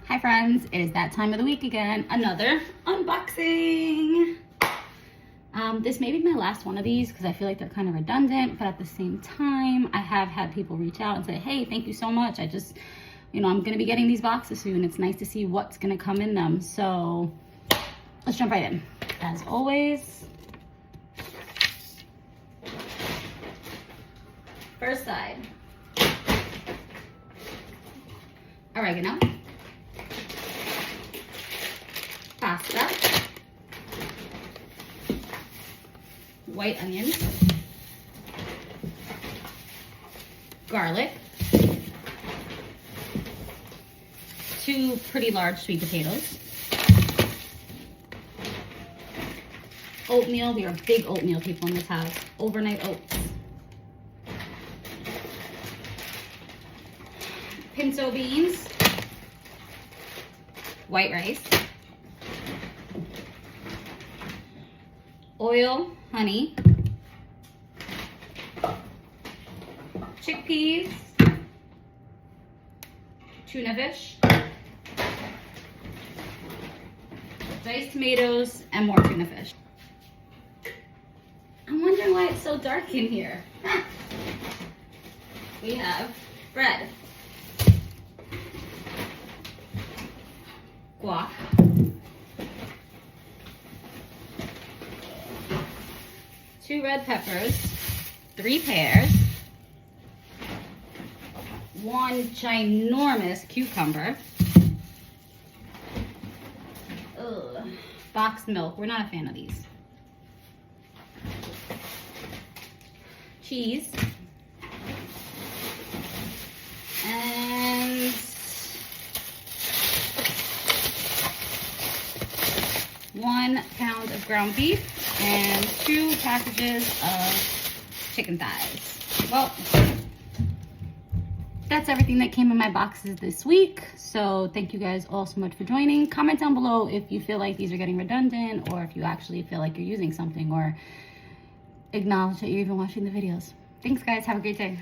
Hi friends, it is that time of the week again. Another unboxing. This may be my last one of these because I feel like they're kind of redundant, but at the same time, I have had people reach out and say, hey, thank you so much. I just, I'm gonna be getting these boxes soon. It's nice to see what's gonna come in them. So let's jump right in. As always, first side, oregano, pasta, white onions, garlic, 2 pretty large sweet potatoes, oatmeal. We are big oatmeal people in this house. Overnight oats, pinto beans, white rice, oil, honey, chickpeas, tuna fish, diced tomatoes, and more tuna fish. I'm wondering why it's so dark in here. We have bread, guac, two red peppers, 3 pears, 1 ginormous cucumber, boxed milk. We're not a fan of these. Cheese, and 1 pound of ground beef, and 2 packages of chicken thighs. Well, that's everything that came in my boxes this week. So thank you guys all so much for joining. Comment down below if you feel like these are getting redundant, or if you actually feel like you're using something, or acknowledge that you're even watching the videos. Thanks guys, have a great day.